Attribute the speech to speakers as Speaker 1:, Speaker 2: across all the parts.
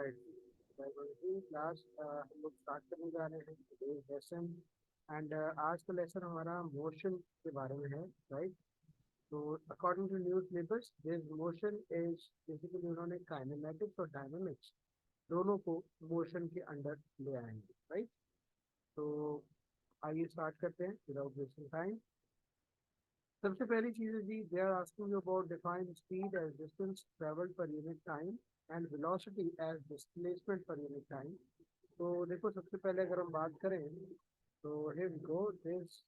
Speaker 1: Right. Class हम लोग start करने जा रहे हैं today's लेसन। एंड आज का लेसन हमारा मोशन के बारे में है, राइट। तो according to new syllabus this motion is basically उन्होंने काइनेमेटिक्स और डायनेमिक्स दोनों को मोशन के अंडर ले आएंगे, राइट। तो आइए स्टार्ट करते हैं विदाउट वेस्टिंग टाइम। सबसे पहली चीज़ है जी, they are asking you about define speed as distance travelled per unit time and velocity as displacement per unit time. तो देखो, सबसे पहले अगर हम बात करें तो here we go this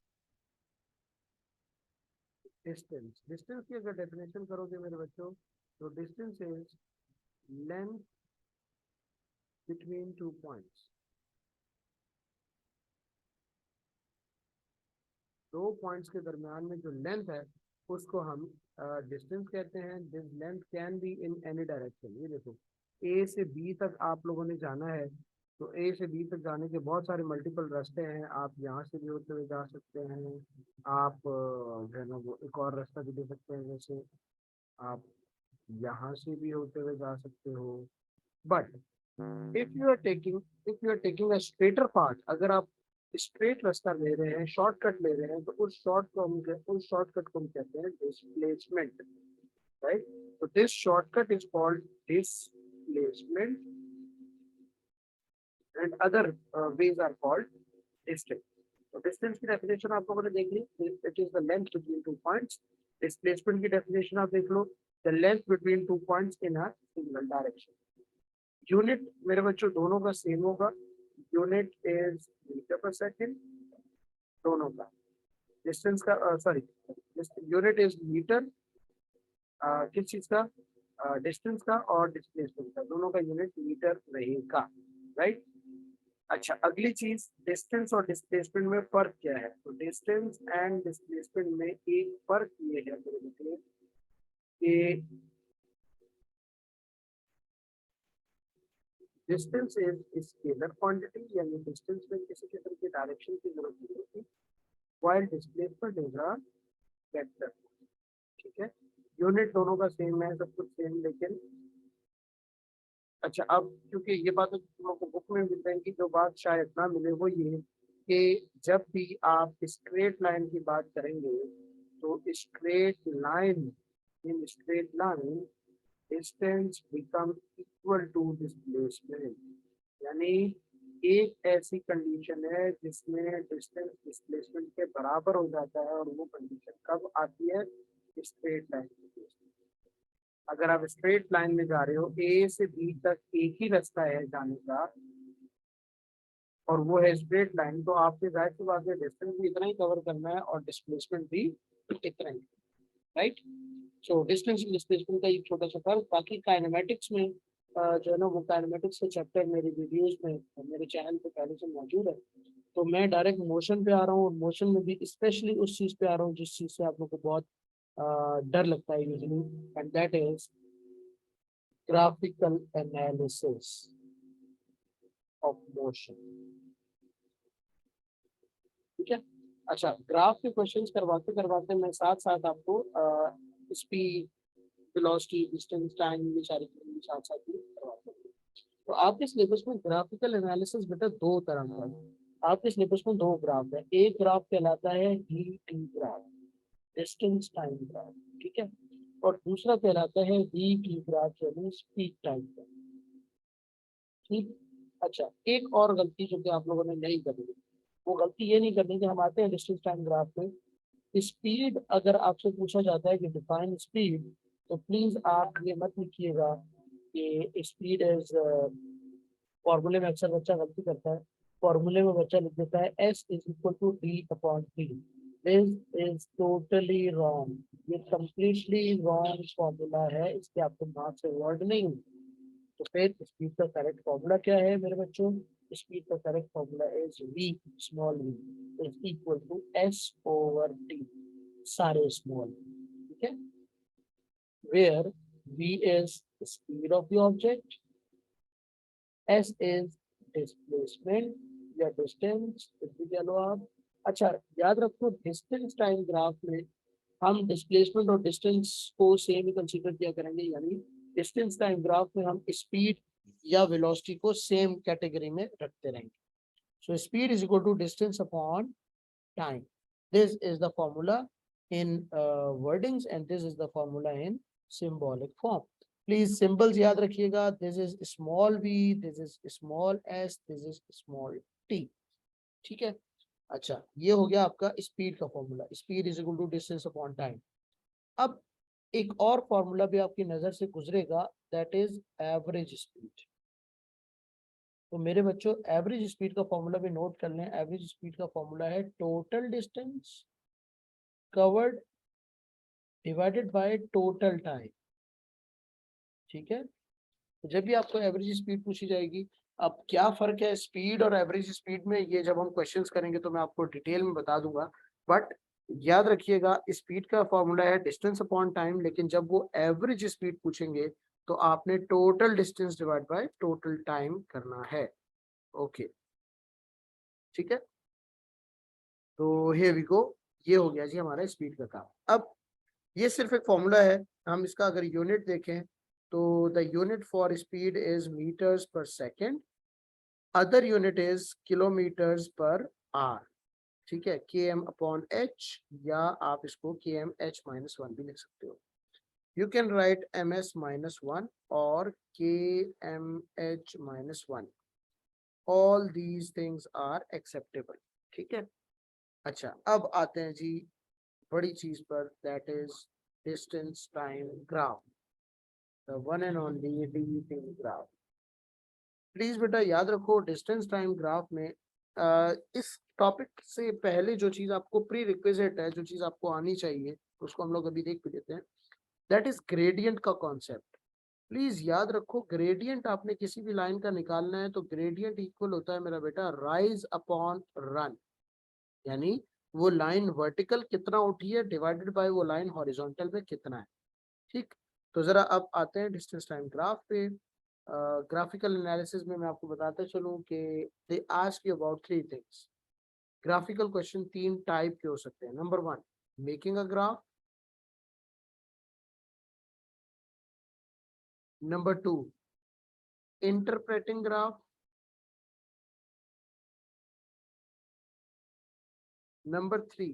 Speaker 1: distance. Distance की अगर डेफिनेशन करोगे मेरे बच्चों, तो distance is length between two points. दो पॉइंट्स के दरमियान में जो लेंथ है उसको हम डिस्टेंस कहते हैं। This length can be in any direction. ये देखो, ए से बी तक आप लोगों ने जाना है, तो ए से बी तक जाने के बहुत सारे मल्टीपल रास्ते हैं। आप यहाँ से भी होते हुए जा सकते हैं, आप जो है ना वो एक और रास्ता भी दे सकते हैं, जैसे आप यहाँ से भी होते हुए जा सकते हो। But if you are taking a straighter path, अगर आप स्ट्रेट रास्ता ले रहे हैं, शॉर्टकट ले रहे हैं, तो उस शॉर्टकट को हम कहते हैं डिस्प्लेसमेंट, राइट। तो this shortcut is called displacement and other ways are called distance. तो डिस्टेंस की डेफिनेशन आप लोगों ने देख ली, it is the length between two points. Displacement की डेफिनेशन आप देख लो, the length between two points in a single direction. Unit मेरे बच्चों दोनों का सेम होगा, unit is metre per second दोनों का। डिस्टेंस का सॉरी, यूनिट इज मीटर, किस चीज का, डिस्टेंस का और डिस्प्लेसमेंट का, दोनों का यूनिट मीटर रहेगा, राइट। अच्छा, अगली चीज, डिस्टेंस और डिस्प्लेसमेंट में फर्क क्या है। तो डिस्टेंस एंड डिस्प्लेसमेंट में एक फर्क ये है मेरे बच्चों कि डिस्टेंस इज स्केलर क्वांटिटी, यानी डिस्टेंस में किसी किस्म की डायरेक्शन की जरूरत नहीं होती, while displacement is a vector. ठीक है, यूनिट दोनों का सेम है, सब कुछ सेम, लेकिन अच्छा, अब क्योंकि ये बात तो तुम लोग को बुक में मिल जाएंगी, जो बात शायद ना मिले वो ये कि जब भी आप स्ट्रेट लाइन की बात करेंगे, तो straight line distance become equal to displacement. यानी एक ऐसी कंडीशन है जिसमें डिस्टेंस डिस्प्लेसमेंट के बराबर हो जाता है, और वो कंडीशन कब आती है, स्ट्रेट लाइन के केस में। अगर आप स्ट्रेट लाइन में जा रहे हो, ए से बी तक एक ही रास्ता है जाने का, और वो है स्ट्रेट लाइन, तो आपके जाहिर सी बात है डिस्टेंस भी इतना ही कवर करना है और डिस्प्लेसमेंट भी इतना ही, राइट। सो डिस्टेंस डिस्प्लेसमेंट का एक छोटा सा फर्क। बाकी काइनेमेटिक्स में जो है ना, वो काइनेमेटिक्स के चैप्टर मेरे वीडियोस में मेरे चैनल पे पहले से मौजूद है। तो मैं डायरेक्ट मोशन पे आ रहा हूँ, और मोशन में भी स्पेशली उस चीज़ पे आ रहा हूँ जिस चीज़ से आप लोग को बहुत डर लगता है usually, and that is graphical analysis of motion. ठीक है। अच्छा, ग्राफ के क्वेश्चंस करवाते करवाते मैं साथ साथ आपको स्पीड, वेलोसिटी, डिस्टेंस, टाइम, ये सारी चीजें साथ साथ ही करवाते हैं। तो आपके सिलेबस में ग्राफिकल एनालिसिस बेटा दो तरह का है। आपके सिलेबस में दो ग्राफ है, एक ग्राफ कहलाता है D graph, distance time graph, ठीक है, और दूसरा कहलाता है वी की ग्राफ, यानी स्पीड टाइम ग्राफ। ठीक। अच्छा, एक और गलती जो कि आप लोगों ने नहीं करनी, वो गलती ये नहीं करनी कि हम आते हैं डिस्टेंस टाइम ग्राफ में, स्पीड अगर आपसे पूछा जाता है कि डिफाइन स्पीड, तो प्लीज आप ये मत लिखिएगा कि स्पीड इज, फॉर्मूले में अक्सर बच्चा गलती करता है, फॉर्मूले में बच्चा लिख देता है S is equal to D upon T. This is totally wrong, ये कंप्लीटली रॉन्ग फॉर्मूला है, इसके आपको मार्क्स से वर्ड नहीं। तो फिर स्पीड का करेक्ट फॉर्मूला क्या है मेरे बच्चों, स्पीड का correct formula is V, small V is equal to S over T, सारे स्मॉल, ठीक है, where v is the speed of the object, s is displacement या distance, कुछ भी कह लो आप। अच्छा, याद रखो डिस्टेंस टाइम ग्राफ में हम डिस्प्लेसमेंट और डिस्टेंस को सेम ही कंसीडर किया करेंगे, यानी डिस्टेंस टाइम ग्राफ में हम स्पीड या वेलोसिटी को सेम कैटेगरी में रखते रहेंगे. So speed is equal to distance upon time. This is the formula in wordings and this is the formula in symbolic form. Please symbols याद रखिएगा. This is small v, this is small s, this is small t. ठीक है. अच्छा, ये हो गया आपका speed का formula. Speed is equal to distance upon time. अब एक और फॉर्मूला भी आपकी नजर से गुजरेगा, दैट इज एवरेज स्पीड. तो मेरे बच्चों, एवरेज स्पीड का फॉर्मूला भी नोट कर लें. एवरेज स्पीड का फॉर्मूला है total distance covered divided by total time. ठीक है. तो जब भी आपको एवरेज स्पीड पूछी जाएगी, अब क्या फर्क है स्पीड और एवरेज स्पीड में, ये जब हम क्वेश्चंस करेंगे तो मैं आपको डिटेल में बता दूंगा. बट याद रखिएगा, स्पीड का फॉर्मूला है डिस्टेंस अपॉन टाइम, लेकिन जब वो एवरेज स्पीड पूछेंगे तो आपने total distance divide by total time करना है. ओके, ठीक है. तो हियर वी गो. ये हो गया जी हमारा स्पीड का काम. अब ये सिर्फ एक फॉर्मूला है. हम इसका अगर यूनिट देखें तो the unit for speed is metres per second. Other unit is kilometres per hour. ठीक है. के एम अपॉन एच, या आप इसको के एम एच माइनस वन भी लिख सकते हो. You can write M S minus one और K M H minus one. All these things are acceptable. ठीक है. अच्छा, अब आते हैं जी बड़ी चीज पर, that is distance time graph, the one and only D graph. Please बेटा याद रखो, डिस्टेंस टाइम ग्राफ में इस टॉपिक से पहले जो चीज आपको प्री रिक्विजिट है, जो चीज आपको आनी चाहिए, उसको हम लोग अभी देख भी लेते हैं. दैट इज ग्रेडियंट का कॉन्सेप्ट. प्लीज याद रखो, ग्रेडियंट आपने किसी भी लाइन का निकालना है तो ग्रेडियंट इक्वल होता है मेरा बेटा राइज अपॉन रन. यानी वो लाइन वर्टिकल कितना उठी है डिवाइडेड बाय वो लाइन हॉरिजॉन्टल में कितना है. ठीक. तो जरा अब आते हैं डिस्टेंस टाइम ग्राफ पे. ग्राफिकल एनालिसिस में मैं आपको बताता चलूं कि they ask you about three things. Graphical question तीन टाइप के हो सकते हैं. Number one, making a graph. Number two, interpreting graph. Number three,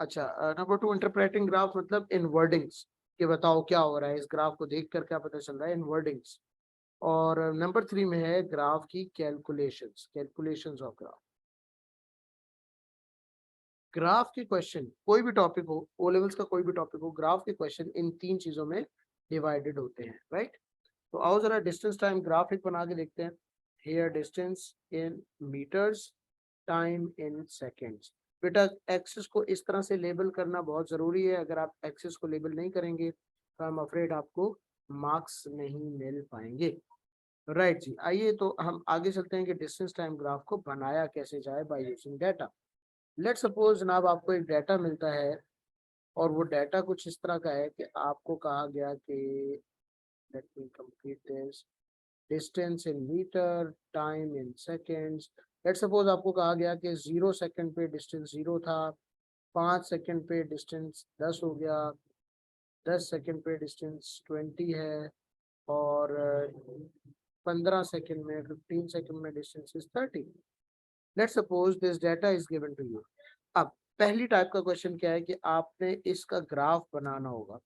Speaker 1: अच्छा, नंबर टू इंटरप्रेटिंग ग्राफ मतलब इन वर्डिंग्स, कि बताओ क्या हो रहा है इस ग्राफ को देखकर, क्या पता चल रहा है इन वर्डिंग्स. और नंबर थ्री में है ग्राफ की calculations, calculations of graph. Graph के क्वेश्चन कोई भी टॉपिक हो, ओ लेवल्स का कोई भी टॉपिक हो, ग्राफ के क्वेश्चन इन तीन चीजों में डिवाइडेड होते हैं. राइट. तो आओ जरा डिस्टेंस टाइम ग्राफ एक बना के देखते हैं. Here distance in metres, time in seconds. बेटा एक्सिस को इस तरह से लेबल करना बहुत जरूरी है. अगर आप एक्सिस को लेबल नहीं करेंगे तो आई एम अफ्रेड आपको मार्क्स नहीं मिल पाएंगे. राइट जी. आइए तो हम आगे चलते हैं कि डिस्टेंस टाइम ग्राफ को बनाया कैसे जाए by using data. Let suppose जनाब आपको एक डाटा मिलता है और वो डाटा कुछ इस तरह का है कि आपको कहा गया कि let me complete this, distance in metre, time in seconds. Let suppose आपको कहा गया कि 0 सेकंड पे डिस्टेंस 0 था, 5 सेकंड पे डिस्टेंस 10 हो गया, 10 सेकंड पे डिस्टेंस 20 है, और 15 सेकंड में, 15 सेकंड में distance is 30. Let suppose this data is given to you. अब पहली टाइप का क्वेश्चन क्या है कि आपने इसका ग्राफ बनाना होगा.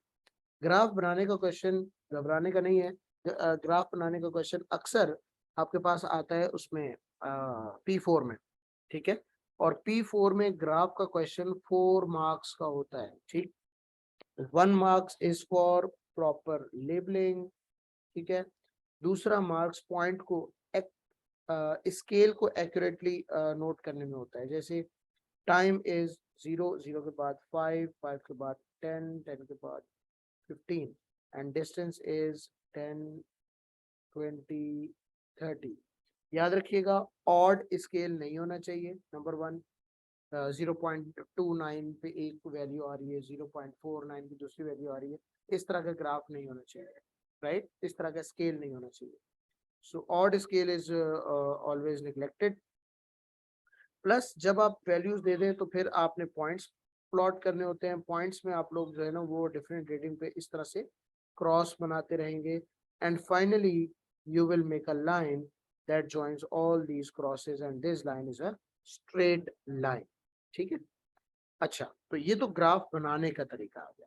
Speaker 1: ग्राफ बनाने का क्वेश्चन घबराने का नहीं है. ग्राफ बनाने का क्वेश्चन अक्सर आपके पास आता है उसमें P4 में. ठीक है. और P4 में ग्राफ का क्वेश्चन 4 मार्क्स का होता है. ठीक. 1 marks is for proper labelling. ठीक है. दूसरा मार्क्स पॉइंट को स्केल को एक्यूरेटली नोट करने में होता है. जैसे टाइम इज 0, 0 के बाद 5, 5 के बाद 10, 10 के बाद 15, एंड डिस्टेंस इज 10, 20, 30. याद रखिएगा, ऑड स्केल नहीं होना चाहिए. नंबर वन, 0.29 पे एक वैल्यू आ रही है, 0.49 की दूसरी वैल्यू आ रही है, इस तरह का ग्राफ नहीं होना चाहिए. राइट. इस तरह का स्केल नहीं होना चाहिए. So odd scale is always neglected. Plus जब आप वैल्यूज दे दें तो फिर आपने पॉइंट्स प्लॉट करने होते हैं. पॉइंट्स में आप लोग जो है ना वो डिफरेंट रेटिंग पे इस तरह से क्रॉस बनाते रहेंगे. And finally you will make a line that joins all these crosses and this line is a straight line. ठीक है, अच्छा तो ये तो ग्राफ बनाने का तरीका आ गया।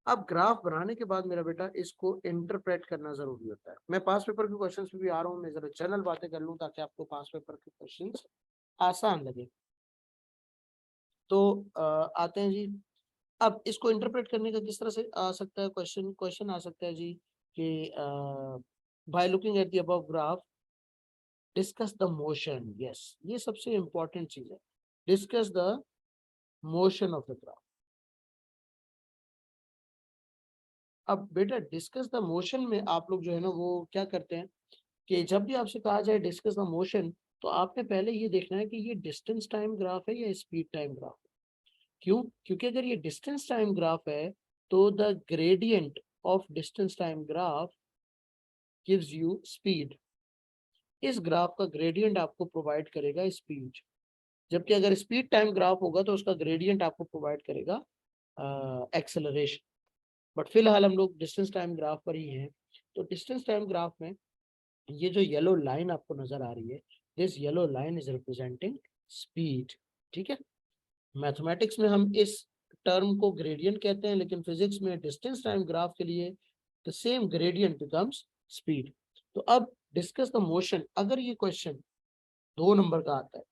Speaker 1: अब ग्राफ बनाने के बाद मेरा बेटा इसको इंटरप्रेट करना जरूरी होता है। मैं पास पेपर के क्वेश्चंस पे भी आ रहा हूँ, मैं जरा जनरल बातें कर लूँ ताकि आपको पास पेपर के क्वेश्चंस आसान लगे। तो आते हैं जी, अब इसको इंटरप्रेट करने का किस तरह से आ सकता है क्वेश्चन, क्वेश्चन आ सकता है जी कि by looking at the above graph discuss the motion. Yes, ये सबसे इंपॉर्टेंट चीज है, discuss the motion of the graph. अब बेटा डिस्कस द मोशन में आप लोग जो है ना वो क्या करते हैं कि जब भी आपसे कहा जाए डिस्कस द मोशन, तो आपने पहले ये देखना है कि ये डिस्टेंस टाइम ग्राफ है या स्पीड टाइम ग्राफ है। क्यों? क्योंकि अगर ये डिस्टेंस टाइम ग्राफ है तो the gradient of distance time graph gives you speed. इस ग्राफ का ग्रेडियंट आपको प्रोवाइड करेगा स्पीड, जबकि अगर स्पीड टाइम ग्राफ होगा तो उसका ग्रेडियंट आपको प्रोवाइड करेगा एक्सेलरेशन। बट फिलहाल हम लोग डिस्टेंस टाइम ग्राफ पर ही हैं। तो डिस्टेंस टाइम ग्राफ में ये जो येलो लाइन आपको नजर आ रही है, this yellow line is representing speed. ठीक है, मैथमेटिक्स में हम इस टर्म को ग्रेडियंट कहते हैं, लेकिन फिजिक्स में डिस्टेंस टाइम ग्राफ के लिए the same gradient becomes speed. तो अब डिस्कस द मोशन, अगर ये क्वेश्चन 2 नंबर का आता है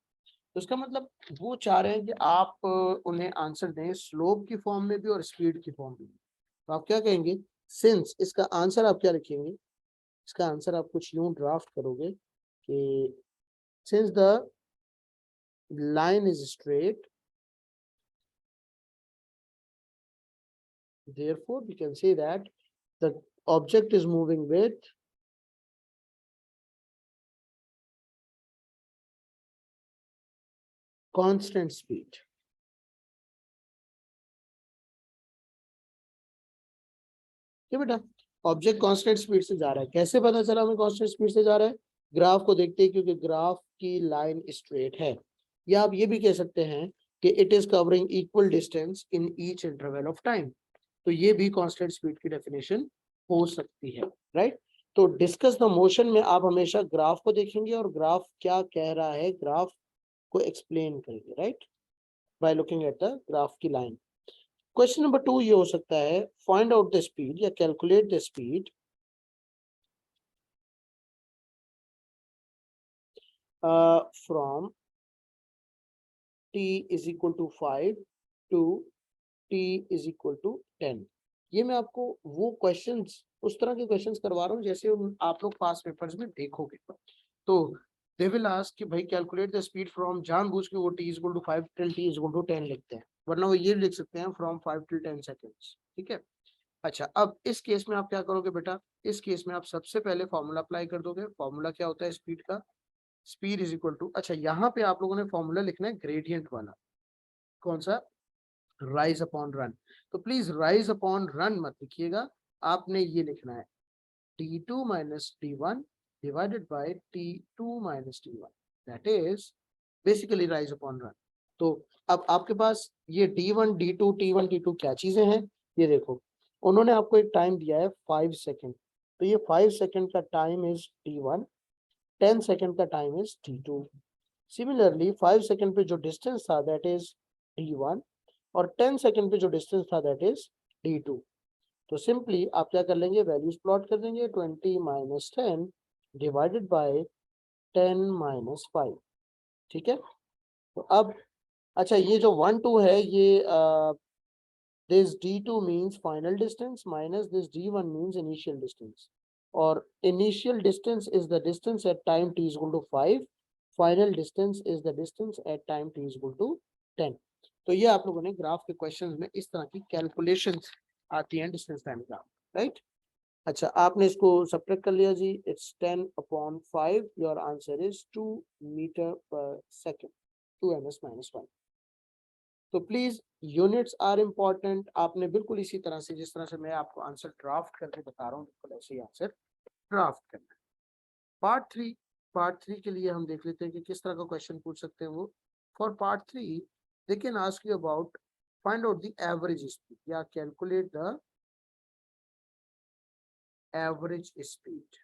Speaker 1: तो इसका मतलब वो चाह रहे हैं कि आप उन्हें आंसर दें स्लोप की फॉर्म में भी और स्पीड की फॉर्म में भी। तो आप क्या कहेंगे, सिंस इसका आंसर आप क्या लिखेंगे, इसका आंसर आप कुछ यूं ड्राफ्ट करोगे कि since the line is straight therefore we can say that the object is moving with constant speed। क्या बेटा, ऑब्जेक्ट कांस्टेंट स्पीड से जा रहा है। कैसे पता चला हमें कांस्टेंट स्पीड से जा रहा है? ग्राफ को देखते हैं, क्योंकि ग्राफ की लाइन स्ट्रेट है। या आप ये भी कह सकते हैं कि it is covering equal distance in each interval of time. तो ये भी कांस्टेंट स्पीड की डेफिनेशन हो सकती है, राइट। तो डिस्कस द मोशन में आप हमेशा ग्राफ को देखेंगे और ग्राफ क्या कह रहा है ग्राफ को एक्सप्लेन करेंगे, right, by looking at the graph की लाइन। क्वेश्चन नंबर 2 ये हो सकता है, फाइंड आउट द स्पीड या calculate the speed from t is equal to 5 to t is equal to 10। ये मैं आपको वो क्वेश्चंस, उस तरह के क्वेश्चंस करवा रहा हूँ जैसे आप लोग पास पेपर्स में देखोगे। तो दे विल आस्क कि भाई कैलकुलेट द स्पीड फ्रॉम, जानबूझ के वो t is equal to 5 till t is equal to 10 लिखते हैं, वरना वो ये लिख सकते हैं फ्रॉम 5 till 10 सेकेंड्स। ठीक है, अच्छा अब इस केस में आप क्या करोगे बेटा, इस केस में आप सबसे पहले फॉर्मूला अप्लाई कर दोगे। फॉर्मूला क्या होता है स्पीड का, स्पीड इज इक्वल टू, अच्छा यहाँ पे आप लोगों ने फॉर्मूला लिखना है ग्रेडियंट वाला, कौन सा, राइज अपॉन रन। तो प्लीज राइज अपॉन रन मत लिखिएगा, आपने ये लिखना है t2 minus t1 divided by t2 minus t1, that is basically rise upon run. तो अब आपके पास ये d1 d2 t1 t2 क्या चीजें हैं, ये देखो उन्होंने आपको एक टाइम दिया है 5 सेकेंड, तो ये 5 सेकेंड का टाइम इज t1, 10 सेकेंड का time is t2। Similarly 5 second पे जो डिस्टेंस था दैट इज d1 और 10 सेकेंड पे जो डिस्टेंस था दैट इज d2। तो सिंपली आप क्या कर लेंगे, वैल्यूज प्लॉट कर देंगे, 20 माइनस 10 डिवाइडेड बाय 10 माइनस 5। ठीक है, तो अब अच्छा ये जो 1 2 है ये this d2 means final distance minus this d1 means initial distance, और initial distance is the distance at time t is equal to 5, final distance is the distance at time t is equal to 10। तो ये आप लोगों ने graph के questions में इस तरह की कैलकुलेशंस आती हैं डिस्टेंस टाइम ग्राफ, राइट। अच्छा आपने इसको सब्ट्रैक्ट कर लिया जी, it's 10 upon 5, your answer is 2 metre per second, 2 ms minus 1। तो प्लीज यूनिट्स आर इम्पोर्टेंट, आपने बिल्कुल इसी तरह से जिस तरह से मैं आपको आंसर ड्राफ्ट करके बता रहा हूँ बिल्कुल ऐसे ही आंसर ड्राफ्ट करना है। पार्ट 3 के लिए हम देख लेते हैं कि किस तरह का क्वेश्चन पूछ सकते हैं वो। For part 3 they can ask you about find out the average speed या कैलकुलेट द एवरेज स्पीड।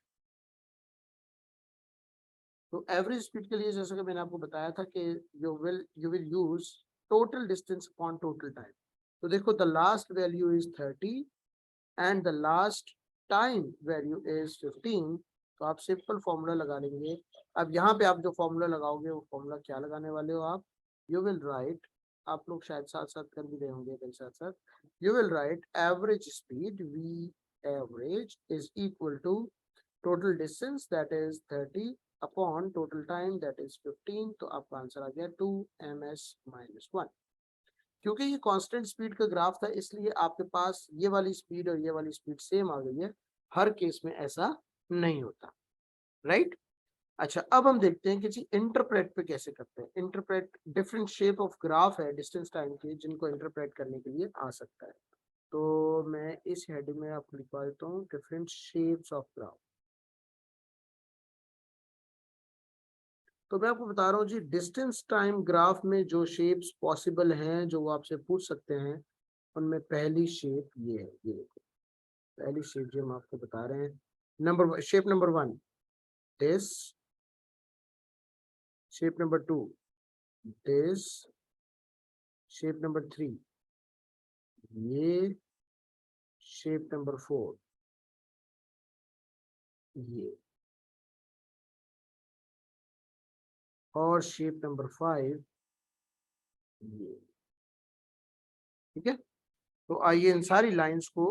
Speaker 1: तो एवरेज स्पीड के लिए जैसा कि मैंने आपको बताया था कि you will use total distance upon total time. तो देखो the last value is 30 and the last time value is 15। तो आप सिंपल फॉर्मूला लगा लेंगे। अब यहाँ पे आप जो फॉर्मूला लगाओगे वो फॉर्मूला क्या लगाने वाले हो आप, यू विल राइट, आप लोग शायद साथ साथ कर भी रहे होंगे मेरे साथ साथ, you will write average speed V average is equal to total distance that is 30 upon total time that is 15। तो आपका आंसर आ गया 2ms-1। क्योंकि ये कांस्टेंट स्पीड का ग्राफ था इसलिए आपके पास ये वाली स्पीड और ये वाली स्पीड सेम आ गई है। हर केस में ऐसा नहीं होता, राइट। अच्छा, अब हम देखते हैं कि जी इंटरप्रेट पे कैसे करते हैं। Interpret different shape of graph है डिस्टेंस टाइम के जिनको इंटरप्रेट करने के लिए आ सकता है। तो मैं इस हेडिंग में आपको लिखवा देता हूँ डिफरेंट शेप्स ऑफ ग्राफ। तो मैं आपको बता रहा हूँ जी डिस्टेंस टाइम ग्राफ में जो शेप्स पॉसिबल हैं जो वो आपसे पूछ सकते हैं उनमें पहली शेप ये है। ये देखो पहली शेप जो हम आपको बता रहे हैं, number shape number 1 this, shape number 2 this, shape number 3 ये, शेप नंबर 4 ये, और शेप नंबर 5 ये। ठीक है, तो आइए इन सारी लाइंस को,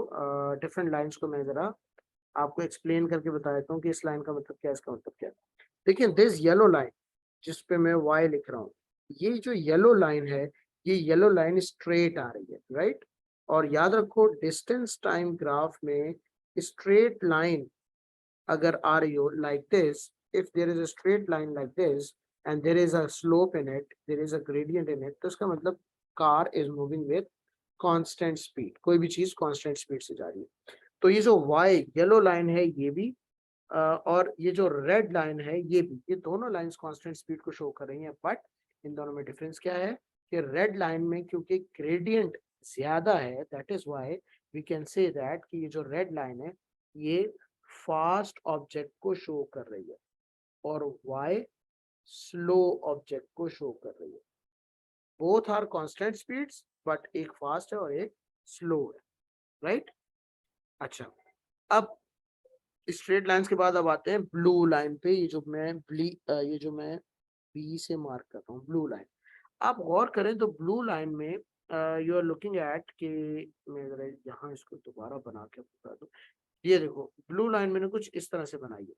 Speaker 1: डिफरेंट लाइंस को मैं जरा आपको एक्सप्लेन करके बता देता हूँ कि इस लाइन का मतलब क्या है, इसका मतलब क्या है। देखिए दिस येलो लाइन जिस पे मैं y लिख रहा हूँ, ये जो येलो लाइन है ये येलो लाइन स्ट्रेट आ रही है, राइट। और याद रखो डिस्टेंस टाइम ग्राफ में स्ट्रेट लाइन अगर आ रही हो like this, if there is a straight line like this and there is a slope in it, there is a gradient in it, तो इसका मतलब car is moving with constant speed, कोई भी चीज कांस्टेंट स्पीड से जा रही है। तो ये जो y येलो लाइन है ये भी और ये जो रेड लाइन है ये भी, ये दोनों लाइंस कांस्टेंट स्पीड को शो कर रही हैं। बट इन दोनों में डिफरेंस क्या है कि रेड लाइन में क्योंकि ग्रेडियंट ज्यादा है that is why we can say that कि ये जो रेड लाइन है ये फास्ट ऑब्जेक्ट को शो कर रही है और y स्लो ऑब्जेक्ट को शो कर रही है। Both are constant speeds but एक फास्ट है और एक स्लो है, राइट। अच्छा, अब स्ट्रेट लाइंस के बाद अब आते हैं ब्लू लाइन पे। ये जो मैं बी से मार्क कर रहा हूँ ब्लू लाइन, आप गौर करें तो ब्लू लाइन में यू आर लुकिंग एट कि मैं जरा यहाँ इसको दोबारा बना के बता दूं। ये देखो ब्लू लाइन मैंने कुछ इस तरह से बनाई है।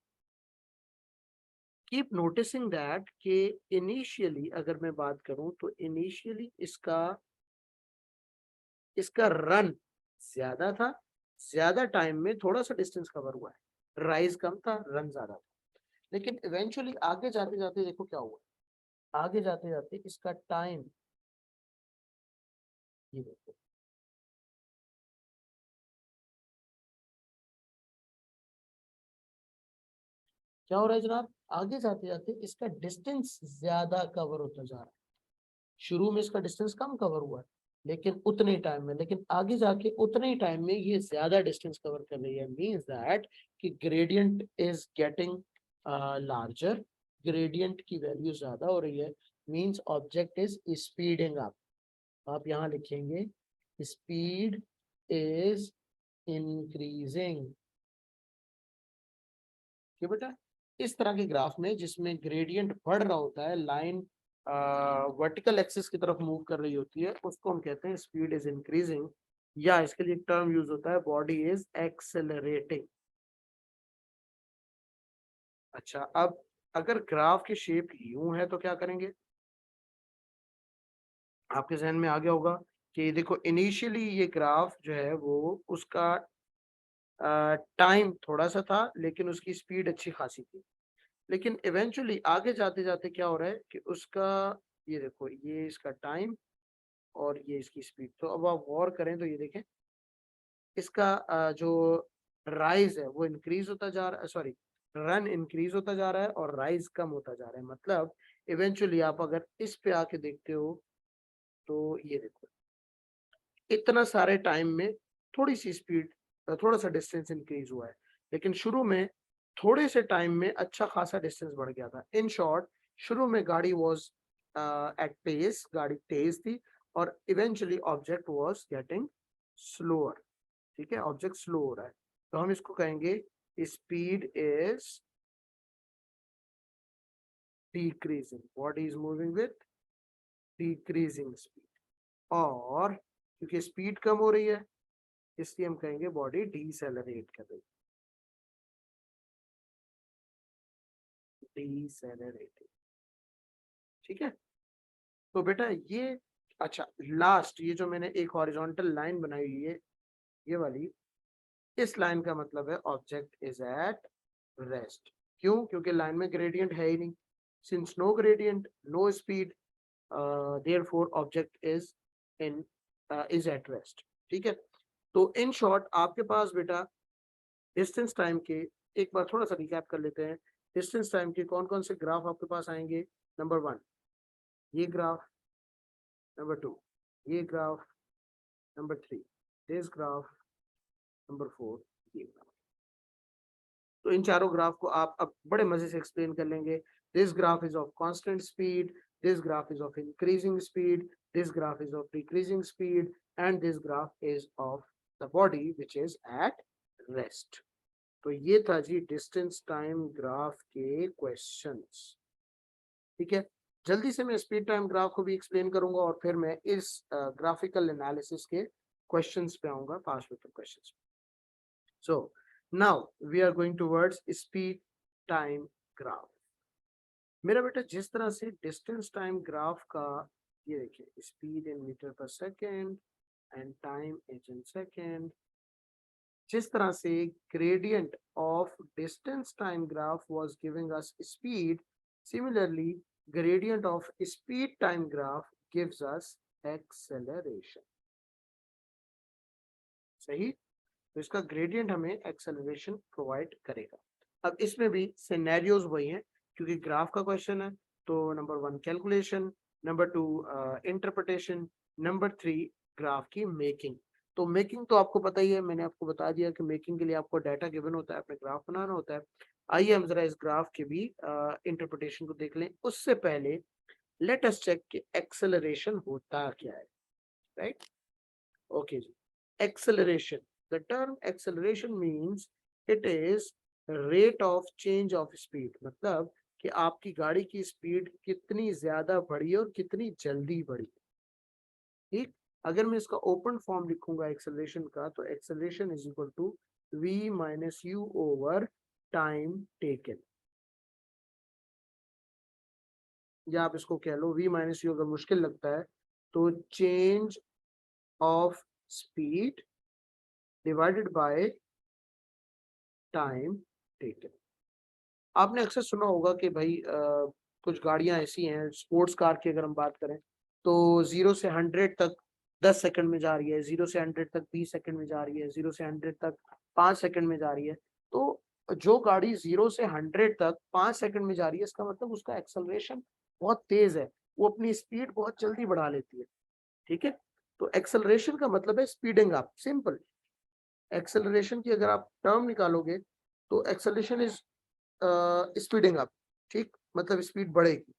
Speaker 1: कीप नोटिसिंग दैट कि इनिशियली अगर मैं बात करूं तो इनिशियली इसका इसका रन ज्यादा था, ज्यादा टाइम में थोड़ा सा डिस्टेंस कवर हुआ है, राइज कम था रन ज्यादा था। लेकिन इवेंचुअली आगे जाते जाते देखो क्या हुआ, आगे जाते जाते इसका टाइम, ये देखो क्या हो रहा है जनाब, आगे जाते जाते इसका डिस्टेंस ज्यादा कवर होता जा रहा है। शुरू में इसका डिस्टेंस कम कवर हुआ है लेकिन उतने टाइम में, लेकिन आगे जाके उतने ही टाइम में ये ज्यादा डिस्टेंस कवर कर रही है। मींस दैट कि gradient is getting larger, gradient की वैल्यू ज्यादा हो रही है। Means object is speeding up. आप यहाँ लिखेंगे स्पीड इज इंक्रीजिंग। कि बेटा इस तरह के ग्राफ में जिसमें ग्रेडियंट बढ़ रहा होता है, लाइन वर्टिकल एक्सिस की तरफ मूव कर रही होती है, उसको हम कहते हैं स्पीड इज इंक्रीजिंग। या इसके लिए एक टर्म यूज होता है बॉडी इज एक्सेलरेटिंग। अच्छा, अब अगर ग्राफ की शेप यूं है तो क्या करेंगे, आपके जहन में आ गया होगा कि देखो इनिशियली ये ग्राफ जो है वो उसका टाइम थोड़ा सा था लेकिन उसकी स्पीड अच्छी खासी थी। लेकिन इवेंचुअली आगे जाते जाते क्या हो रहा है कि उसका, ये देखो ये इसका टाइम और ये इसकी स्पीड, तो अब आप गौर करें तो ये देखें इसका जो राइज है वो इंक्रीज होता जा रहा है, सॉरी रन इंक्रीज होता जा रहा है और राइज कम होता जा रहा है। मतलब इवेंचुअली आप अगर इस पे आके देखते हो तो ये देखो इतना सारे टाइम में थोड़ी सी स्पीड, थोड़ा सा डिस्टेंस इंक्रीज हुआ है। लेकिन शुरू में थोड़े से टाइम में अच्छा खासा डिस्टेंस बढ़ गया था। इन शॉर्ट, शुरू में गाड़ी वॉज एट पेस, गाड़ी तेज थी, और eventually object was getting slower. ठीक है, ऑब्जेक्ट स्लो हो रहा है, तो हम इसको कहेंगे speed is decreasing, body is moving with decreasing speed, और क्योंकि स्पीड कम हो रही है इसलिए हम कहेंगे बॉडी डीसेलरेट कर रही है, डीसेलरेटिंग। ठीक है, तो बेटा ये, अच्छा लास्ट, ये जो मैंने एक हॉरिजॉन्टल लाइन बनाई हुई है, ये वाली, इस लाइन का मतलब है ऑब्जेक्ट इज एट रेस्ट। क्यों? क्योंकि लाइन में ग्रेडियंट है ही नहीं, since no gradient no speed, therefore object in is at rest. ठीक है, तो इन शॉर्ट आपके पास बेटा डिस्टेंस टाइम के, एक बार थोड़ा सा रिकैप कर लेते हैं। डिस्टेंस टाइम के कौन कौन से ग्राफ आपके पास आएंगे? नंबर 1 ये ग्राफ, नंबर 2 ये graph, number 3 this graph, number 4 ये ग्राफ। तो इन चारों ग्राफ को आप अब बड़े मजे से एक्सप्लेन कर लेंगे। This graph is of constant speed, this graph is of increasing speed, this graph is of decreasing speed, and this graph is of the body which is at rest. तो ये था जी डिस्टेंस टाइम ग्राफ के questions. ठीक है, जल्दी से मैं speed time graph को भी एक्सप्लेन करूंगा और फिर मैं इस ग्राफिकल एनालिसिस के क्वेश्चंस पे आऊंगा, past paper questions. So now we are going towards speed time graph. मेरा बेटा जिस तरह से डिस्टेंस टाइम ग्राफ का, ये देखिए speed in metre per second and time is in second, जिस तरह से gradient of distance time graph was giving us speed, similarly gradient of speed time graph gives us acceleration। सही, तो इसका gradient हमें एक्सेलरेशन प्रोवाइड करेगा। अब इसमें भी सिनेरियोज वही हैं, क्योंकि ग्राफ का क्वेश्चन है, तो number 1 calculation, number 2 interpretation, number 3 graph की मेकिंग। तो मेकिंग तो आपको पता ही है, मैंने आपको बता दिया कि मेकिंग के लिए आपको डाटा गिवन होता है, अपने ग्राफ बनाना होता है। आइए हम जरा इस ग्राफ के भी इंटरप्रिटेशन को देख लें। उससे पहले लेट अस चेक कि एक्सेलरेशन होता क्या है, राइट? ओके जी, acceleration, the term acceleration means it is rate of change of speed, मतलब कि आपकी गाड़ी की स्पीड कितनी ज्यादा बढ़ी और कितनी जल्दी बढ़ी। ठीक, अगर मैं इसका ओपन फॉर्म लिखूंगा एक्सेलरेशन का, तो acceleration is equal to v minus U over time taken, या आप इसको कह लो v माइनस यू, अगर मुश्किल लगता है तो change of speed divided by time taken. आपने अक्सर सुना होगा कि भाई कुछ गाड़ियां ऐसी हैं, स्पोर्ट्स कार की अगर हम बात करें, तो 0 से 100 तक 10 सेकंड में जा रही है, 0 से 100 तक 20 सेकंड में जा रही है, 0 से 100 तक 5 सेकंड में जा रही है। तो जो गाड़ी 0 से 100 तक 5 सेकंड में जा रही है, इसका मतलब उसका एक्सेलरेशन बहुत तेज है, वो अपनी स्पीड बहुत जल्दी बढ़ा लेती है। ठीक है, तो एक्सेलरेशन का मतलब है स्पीडिंग अप, सिंपल। एक्सेलरेशन की अगर आप टर्म निकालोगे तो एक्सेलरेशन इज स्पीडिंग अप। ठीक, मतलब स्पीड बढ़ेगी।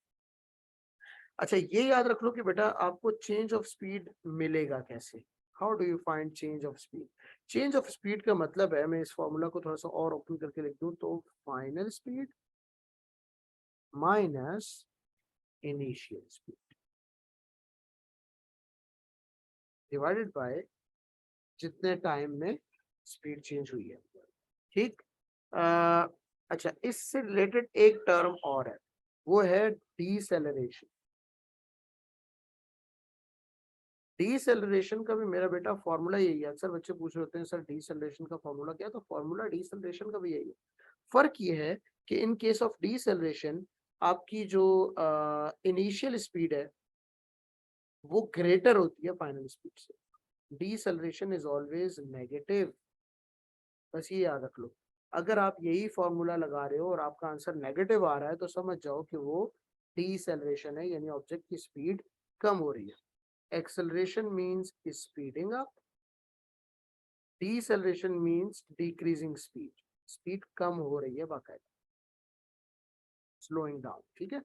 Speaker 1: अच्छा ये याद रख लो कि बेटा आपको चेंज ऑफ स्पीड मिलेगा कैसे, how do you find change of speed? Change of speed का मतलब है, मैं इस फॉर्मूला को थोड़ा सा और ओपन करके लिख दूं, तो final speed minus initial speed divided by जितने टाइम में स्पीड चेंज हुई है। ठीक, अच्छा इससे रिलेटेड एक टर्म और है, वो है डीसेलरेशन। डीसेलरेशन का भी मेरा बेटा फॉर्मूला यही है। अक्सर बच्चे पूछ रहे होते हैं सर डीसेलरेशन का फॉर्मूला क्या है, तो फॉर्मूला डीसेलरेशन का भी यही है। फर्क ये है कि इन केस ऑफ डीसेलरेशन आपकी जो इनिशियल स्पीड है वो ग्रेटर होती है फाइनल स्पीड से। डीसेलरेशन इज ऑलवेज नेगेटिव, बस ये याद रख लो। अगर आप यही फॉर्मूला लगा रहे हो और आपका आंसर नेगेटिव आ रहा है, तो समझ जाओ कि वो डीसेलरेशन है, यानी ऑब्जेक्ट की स्पीड कम हो रही है। Acceleration means speeding up, deceleration means decreasing speed। Speed कम हो रही है बाकायदा, स्लोइंग डाउन, ठीक है।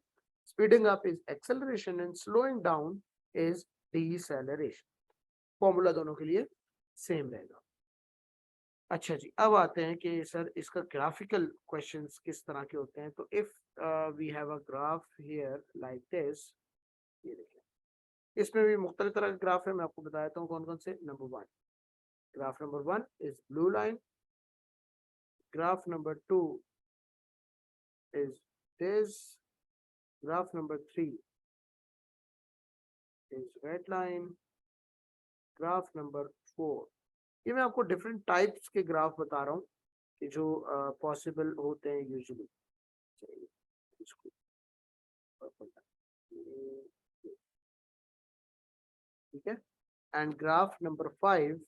Speaker 1: Speeding up is acceleration and slowing down is deceleration. Formula दोनों के लिए सेम रहेगा। अच्छा जी, अब आते हैं कि सर इसका ग्राफिकल क्वेश्चंस किस तरह के होते हैं। तो if we have a graph here like this, ये देखिए, इसमें भी मुख्तलिफ तरह के ग्राफ है, मैं आपको बता देता हूँ कौन कौन से। Number one, graph number one is blue line, graph number two is this, graph number 3 is red line, graph number 4। ये मैं आपको डिफरेंट टाइप्स के ग्राफ बता रहा हूँ कि जो पॉसिबल होते हैं यूजुअली। ठीक है। And graph number 5,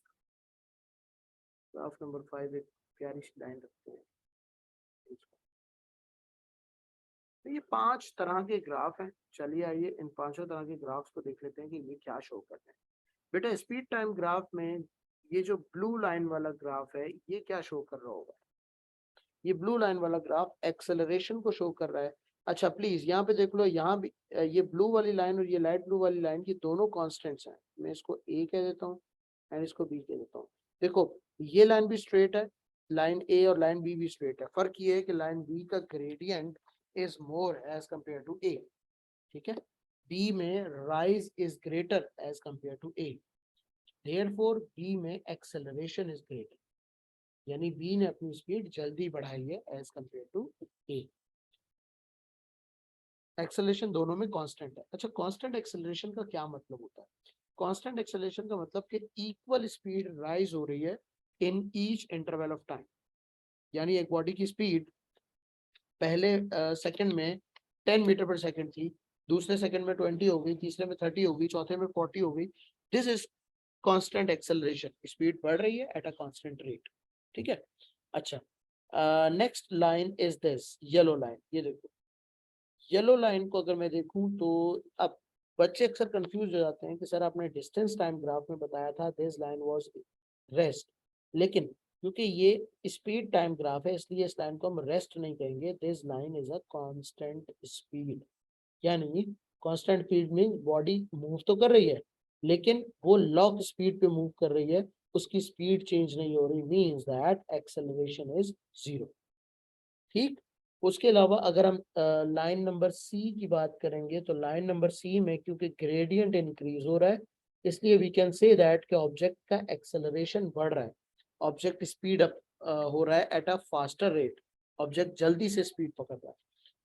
Speaker 1: graph number 5 एक प्यारी सी लाइन रखते हैं। तो ये 5 तरह के ग्राफ हैं। चलिए आइए इन पांचों तरह के ग्राफ्स को देख लेते हैं कि ये क्या शो करते हैं। बेटा स्पीड टाइम ग्राफ में ये जो ब्लू लाइन वाला ग्राफ है ये क्या शो कर रहा होगा? ये ब्लू लाइन वाला ग्राफ एक्सेलरेशन को शो कर रहा है। अच्छा प्लीज यहाँ पे देख लो, यहाँ भी ये ब्लू वाली लाइन और ये लाइट ब्लू वाली लाइन, ये दोनों कांस्टेंट्स हैं। मैं इसको ए कह देता हूँ एंड इसको बी कह देता हूँ। देखो ये लाइन भी स्ट्रेट है, लाइन ए और लाइन बी भी स्ट्रेट है। फर्क ये है कि लाइन बी का gradient is more as compare to A, ठीक है। बी में rise is greater as compare to A, therefore B में एक्सेलरेशन इज ग्रेटर, यानी बी ने अपनी स्पीड जल्दी बढ़ाई है as compare to A. Acceleration दोनों में कांस्टेंट है। अच्छा कांस्टेंट एक्सेलरेशन का क्या मतलब होता है? कांस्टेंट एक्सेलरेशन का मतलब कि इक्वल स्पीड राइज हो रही है in each interval of time. यानी एक बॉडी की स्पीड पहले सेकंड में 10 मीटर पर सेकंड थी, दूसरे सेकंड में 20 हो गई, तीसरे में 30 हो गई, चौथे में 40 हो गई। This is constant acceleration, speed बढ़ रही है एट अ कांस्टेंट रेट, ठीक है। अच्छा next line is this yellow line. ये देखो येलो लाइन को अगर मैं देखूं तो अब बच्चे अक्सर कंफ्यूज हो जाते हैं कि सर आपने डिस्टेंस टाइम ग्राफ में बताया था दिस लाइन वाज रेस्ट, लेकिन क्योंकि ये स्पीड टाइम ग्राफ है इसलिए इस लाइन को हम रेस्ट नहीं कहेंगे। This line is a constant speed, यानी constant speed mean body move तो कर रही है लेकिन वो लॉक स्पीड पे मूव कर रही है, उसकी स्पीड चेंज नहीं हो रही, means that acceleration is zero, ठीक। उसके अलावा अगर हम लाइन नंबर सी की बात करेंगे तो लाइन नंबर सी में क्योंकि ग्रेडियंट इंक्रीज हो रहा है इसलिए वी कैन से दैट कि ऑब्जेक्ट का एक्सेलरेशन बढ़ रहा है, ऑब्जेक्ट स्पीड अप हो रहा है at a faster rate, object जल्दी से स्पीड पकड़ रहा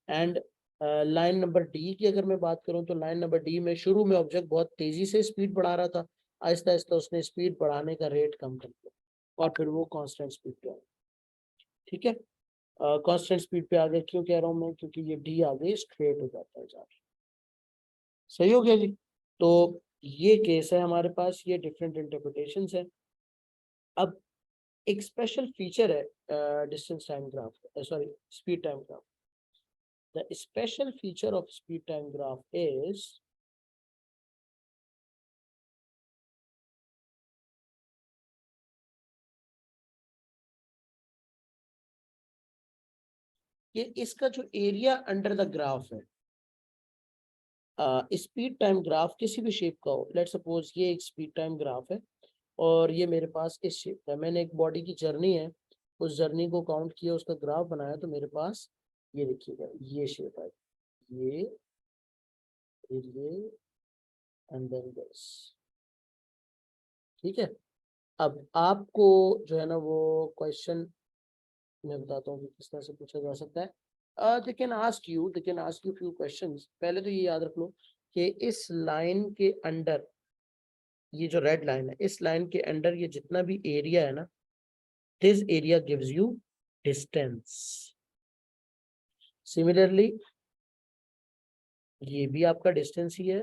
Speaker 1: है। एंड लाइन नंबर डी की अगर मैं बात करूं तो लाइन नंबर डी में शुरू में ऑब्जेक्ट बहुत तेजी से स्पीड बढ़ा रहा था, आहिस्ता आहिस्ता उसने स्पीड बढ़ाने का रेट कम कर दिया और फिर वो कांस्टेंट स्पीड पे आ गया, ठीक है। कांस्टेंट स्पीड पे आगे क्यों कह रहा हूं मैं, क्योंकि ये डी आगे स्ट्रेट हो जाता है जाके। सही हो गया जी। तो ये केस है हमारे पास, ये डिफरेंट इंटरप्रिटेशंस है। अब एक स्पेशल फीचर है distance time graph, sorry speed time graph. The special feature of speed time graph is कि इसका जो एरिया अंडर द ग्राफ है, स्पीड टाइम ग्राफ किसी भी शेप का हो, लेट सपोज ये एक स्पीड टाइम ग्राफ है और ये मेरे पास इस शेप का, मैंने एक बॉडी की जर्नी है उस जर्नी को काउंट किया उसका ग्राफ बनाया तो मेरे पास ये देखिएगा ये शेप है, ये फिर ये एंड देन दिस, ठीक है। अब आपको जो है ना वो क्वेश्चन मैं बताता हूँ कि किस तरह से पूछा जा सकता है। They can ask you few questions. पहले तो ये याद रख लो कि इस लाइन के अंडर, ये जो रेड लाइन है इस लाइन के अंडर ये जितना भी एरिया है ना, this area gives you distance. Similarly ये भी आपका डिस्टेंस ही है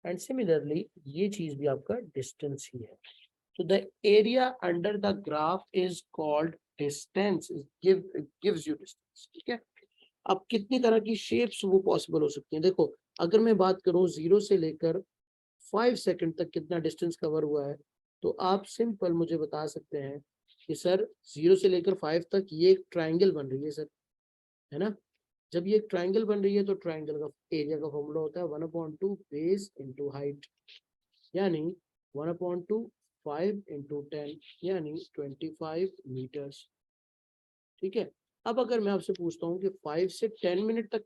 Speaker 1: एंड सिमिलरली ये चीज भी आपका डिस्टेंस ही है। तो the area under the graph is called distance, gives you distance, ठीक है। अब कितनी तरह की शेप्स वो पॉसिबल हो सकती हैं, देखो अगर मैं बात करूं 0 से लेकर 5 सेकंड तक कितना डिस्टेंस कवर हुआ है तो आप सिंपल मुझे बता सकते हैं कि सर 0 से लेकर 5 तक ये एक ट्राइंगल बन रही है सर, है ना। जब ये एक ट्राइंगल बन रही है तो ट्राइंगल का एरिया का फॉर्मूला होता है 1/2 बेस इंटू हाइट, यानी 1/2 5 इंटू 10 यानी 25 मीटर्स। ठीक है। अब अगर मैं आपसे पूछता हूँ कि 5 से 10 मिनट तक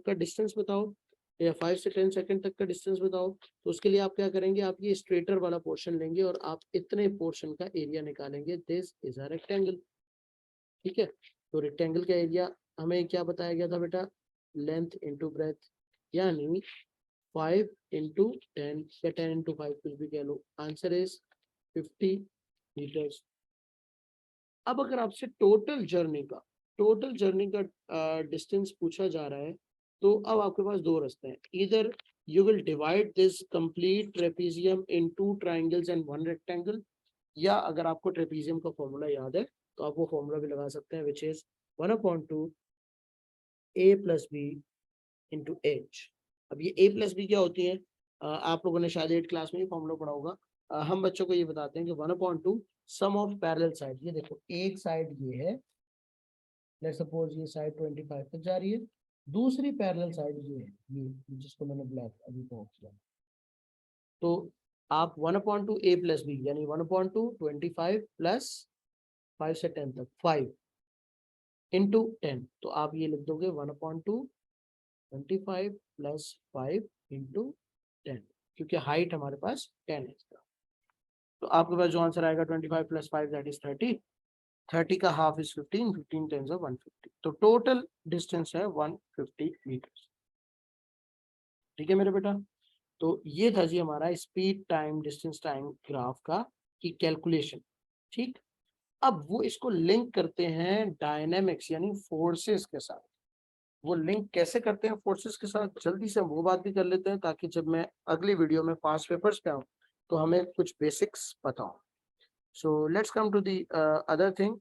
Speaker 1: का डिस्टेंस बताओ, या 5 से 10 सेकंड तक का डिस्टेंस बताओ, तो उसके लिए आप क्या करेंगे, आप ये स्ट्रेटर वाला पोर्शन लेंगे और आप इतने पोर्शन का एरिया निकालेंगे। This is a rectangle. ठीक है। तो रेक्टेंगल का एरिया हमें क्या बताया गया था बेटा, लेंथ इंटू ब्रेथ, यानी 5 इंटू 10 या 10 इंटू 5 कुछ भी कह लो, आंसर इज 50 मीटर्स। अब अगर आपसे टोटल जर्नी का डिस्टेंस पूछा जा रहा है, तो अब आपके पास दो रास्ते हैं। इधर you will divide this complete trapezium in 2 triangles and 1 rectangle, या अगर आपको ट्रेपीजियम का फॉर्मूला याद है तो आप वो फॉर्मूला भी लगा सकते हैं, which is 1/2 a plus B into H. अब ये a प्लस बी क्या होती है, आप लोगों ने शायद 8 क्लास में ये फॉर्मूला पढ़ा होगा। हम बच्चों को ये बताते हैं कि 1/2 सम ऑफ पैरेलल साइड। ये देखो एक साइड ये है, लेट्स सपोज ये साइड 25 तक जा रही है, दूसरी पैरेलल साइड ये है, ये जिसको मैंने ब्लैक अभी पहुंच किया। तो आप 1/2 a प्लस बी यानी 1/2 25 प्लस 5 से 10 तक 5 इंटू 10, तो आप ये लिख दोगे 1/2 25 प्लस 5 इंटू 10, क्योंकि हाइट हमारे पास 10 है इसका। तो आपके पास जो आंसर आएगा 25 प्लस 5 दैट इज 30, 30 का हाफ इज 15, 15 टेंस ऑफ 150, तो टोटल डिस्टेंस है 150 मीटर। ठीक है मेरे बेटा। तो ये था जी हमारा speed time distance time graph का की कैलकुलेशन। ठीक। अब वो इसको लिंक करते हैं डायनेमिक्स यानी फोर्सेस के साथ। वो लिंक कैसे करते हैं फोर्सेस के साथ, जल्दी से वो बात भी कर लेते हैं, ताकि जब मैं अगली वीडियो में पास्ट पेपर्स पे आऊँ तो हमें कुछ बेसिक्स पता हो। So let's come to the other thing.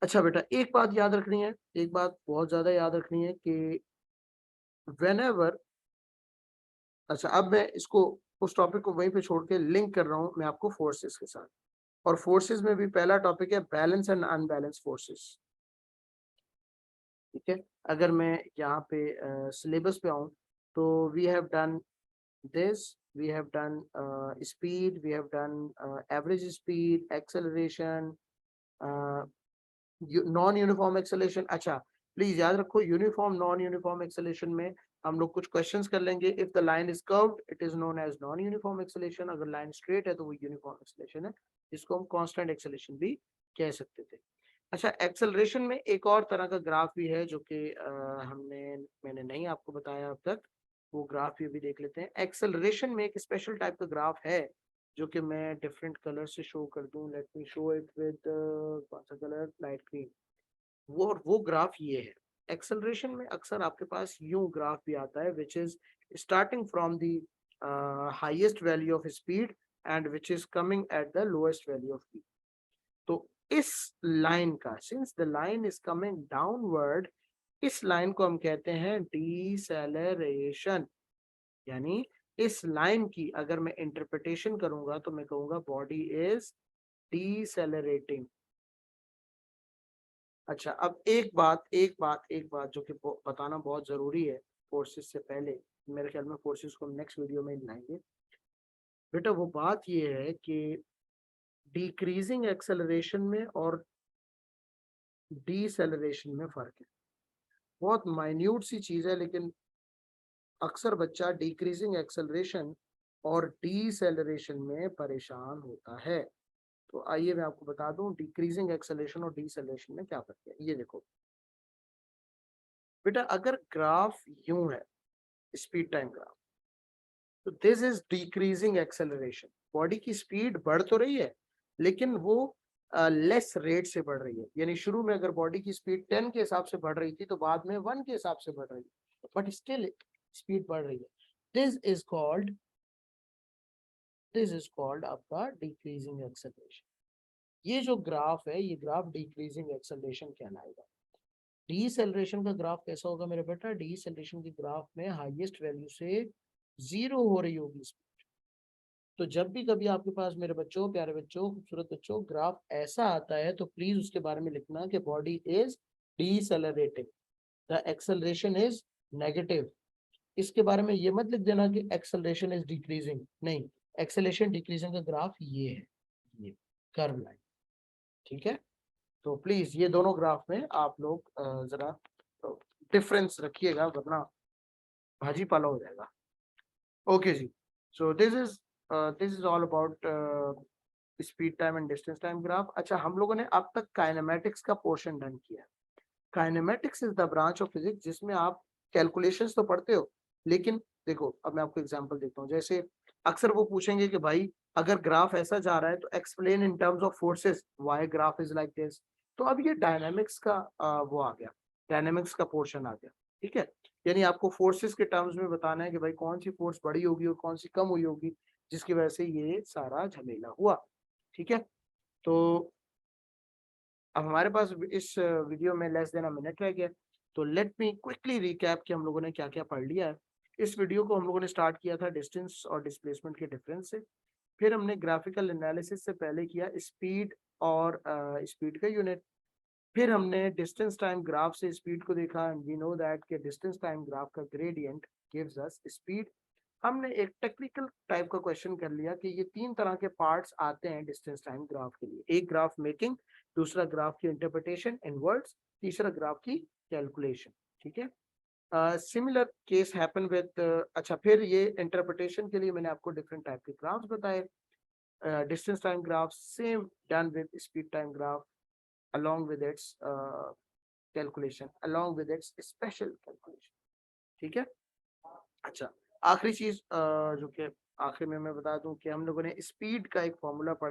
Speaker 1: अच्छा बेटा, एक बात याद रखनी है, एक बात बहुत ज्यादा याद रखनी है कि whenever, अच्छा अब मैं इसको उस टॉपिक को वहीं पे छोड़ के लिंक कर रहा हूँ मैं आपको फोर्सेस के साथ। और फोर्सेस में भी पहला टॉपिक है बैलेंस एंड अनबैलेंस फोर्सेस। ठीक है। अगर मैं यहाँ पे सिलेबस पे आऊँ तो we have done this, we have done speed, we have done average speed, acceleration, uh, non uniform acceleration. अच्छा प्लीज याद रखो, यूनिफॉर्म नॉन यूनिफॉर्म एक्सेलेरेशन में हम लोग कुछ क्वेश्चंस कर लेंगे। If the line is curved it is known as non uniform acceleration, अगर लाइन स्ट्रेट है तो वो यूनिफॉर्म एक्सेलेरेशन है, जिसको हम कांस्टेंट एक्सेलेरेशन भी कह सकते थे। अच्छा, एक्सेलरेशन में एक और तरह का ग्राफ भी है जो कि मैंने नहीं आपको बताया अब तक, वो ग्राफ भी देख लेते हैं। एक्सेलरेशन में एक स्पेशल टाइप का ग्राफ है जो कि मैं डिफरेंट कलर से शो कर दूं। Let me show it with कौन सा कलर, लाइट ग्रीन। वो ग्राफ ये है। एक्सेलरेशन में अक्सर आपके पास यूं ग्राफ भी आता है which is starting from the highest value of speed and which is coming at the lowest value of speed. तो इस लाइन का, since the line is coming downward, इस लाइन को हम कहते हैं डीसेलरेशन। यानी इस लाइन की अगर मैं इंटरप्रिटेशन करूंगा तो मैं कहूंगा बॉडी इज डीसेलरेटिंग। अच्छा, अब एक बात जो कि बताना बहुत जरूरी है फोर्सेस से पहले, मेरे ख्याल में फोर्सेस को नेक्स्ट वीडियो में लाएंगे। बेटा वो बात ये है कि डिक्रीजिंग एक्सेलरेशन में और डीसेलरेशन में फर्क है। बहुत माइन्यूट सी चीज है, लेकिन अक्सर बच्चा डिक्रीजिंग एक्सेलरेशन और डीसेलरेशन में परेशान होता है। तो आइए मैं आपको बता दूं डिक्रीजिंग एक्सेलरेशन और डीसेलरेशन में क्या फर्क है। ये देखो बेटा, अगर ग्राफ यूं है, स्पीड टाइम ग्राफ, तो this is decreasing acceleration. Body की स्पीड बढ़ तो रही है लेकिन वो लेस रेट से बढ़ रही है। यानी शुरू में अगर बॉडी की स्पीड 10 के हिसाब से बढ़ रही थी तो बाद में 1 के हिसाब से बढ़ रही है, बट स्टिल स्पीड बढ़ रही है। दिस इज कॉल्ड आपका डिक्रीजिंग एक्सेलरेशन। ये जो ग्राफ है, ये ग्राफ डिक्रीजिंग एक्सेलरेशन कहलाएगा। डीसेलरेशन का ग्राफ कैसा होगा मेरे बेटा, डीसेलरेशन के ग्राफ में हाईएस्ट वैल्यू से 0 हो रही होगी स्पीड, तो जब भी कभी आपके पास मेरे बच्चों, प्यारे बच्चों, खूबसूरत बच्चों, ग्राफ ऐसा आता है तो प्लीज उसके बारे में लिखना कि body is decelerating, the acceleration is negative. इसके बारे में ये मत लिख देना कि एक्सेलरेशन इज डिक्रीजिंग, नहीं, एक्सेलरेशन डिक्रीजिंग का ग्राफ ये है, ये कर्व लाइन। ठीक है, तो प्लीज ये दोनों ग्राफ में आप लोग जरा डिफरेंस रखिएगा, वरना भाजी पाला हो जाएगा। ओके जी, so this is all about speed time and distance time graph. अच्छा, हम लोगों ने अब तक काइनेमेटिक्स का पोर्शन डन किया है। Kinematics is the branch of physics जिसमें आप कैलकुलेशंस तो पढ़ते हो, लेकिन देखो अब मैं आपको एग्जांपल देता हूँ। जैसे अक्सर वो पूछेंगे कि भाई अगर ग्राफ ऐसा जा रहा है तो explain in terms of forces why graph is like this. तो अब ये डायनामिक्स का वो आ गया, डायनामिक्स का पोर्शन आ गया। ठीक है, यानी आपको फोर्सेस के टर्म्स में बताना है कि भाई कौन सी फोर्स बड़ी होगी और कौन सी कम हुई होगी, जिसकी वजह से ये सारा झमेला हुआ। ठीक है, तो अब हमारे पास इस वीडियो में लेस देन अ मिनट रह गया, तो लेट मी क्विकली रिकैप कि हम लोगों ने क्या क्या पढ़ लिया है। इस वीडियो को हम लोगों ने स्टार्ट किया था डिस्टेंस और डिस्प्लेसमेंट के डिफरेंस से। फिर हमने ग्राफिकल एनालिसिस से पहले किया स्पीड और स्पीड का यूनिट। फिर हमने डिस्टेंस टाइम ग्राफ से स्पीड को देखा, एंड वी नो दैट कि डिस्टेंस टाइम ग्राफ का ग्रेडियंट गिव्स अस स्पीड। हमने एक टेक्निकल टाइप का क्वेश्चन कर लिया कि ये तीन तरह के पार्ट्स आते हैं डिस्टेंस टाइम ग्राफ के लिए, एक ग्राफ मेकिंग, दूसरा ग्राफ की इंटरप्रिटेशन इन वर्ड्स, तीसरा ग्राफ की कैलकुलेशन। ठीक है, सिमिलर केस हैपन विद, अच्छा फिर ये इंटरप्रिटेशन के लिए मैंने आपको डिफरेंट टाइप के ग्राफ्स बताए। Distance time graph same done with speed time graph along with its calculation, along with its special calculation। ठीक है, अच्छा आखिरी चीज जो कि आखिर में मैं बता दूं कि हम लोगों ने स्पीड का एक फॉर्मूला पढ़ा।